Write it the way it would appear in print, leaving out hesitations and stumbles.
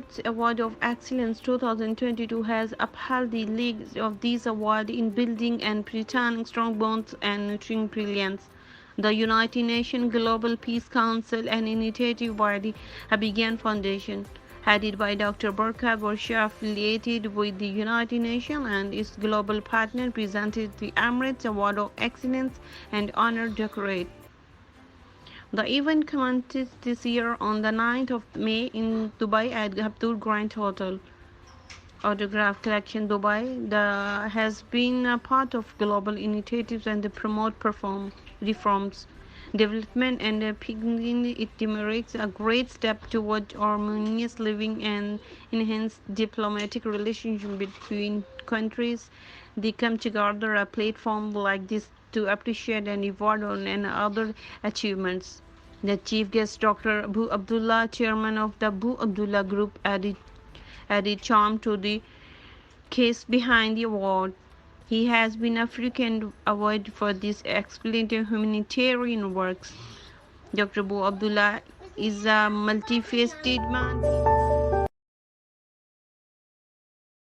Emirates Awards of Excellence 2022 has upheld the legacy of these awards in building and preserving strong bonds and nurturing brilliance. The United Nations Global Peace Council, an initiative by the Abidjan Foundation, headed by Dr. Burka Borsha, affiliated with the United Nations and its global partner, presented the Emirates Award of Excellence and Honor Decorate. The event commenced this year on the 9th of May in Dubai at Abdul Grand Hotel. Autograph Collection Dubai has been a part of global initiatives and to promote reforms, development, and it demonstrates a great step towards harmonious living and enhanced diplomatic relations between countries. They come together a platform like this to appreciate and reward and other achievements. The chief guest, Dr. Abdullah, chairman of the Abdullah Group, added charm to the case behind the award. He has been a frequent award for these excellent humanitarian works. Dr. Abdullah is a multifaceted man.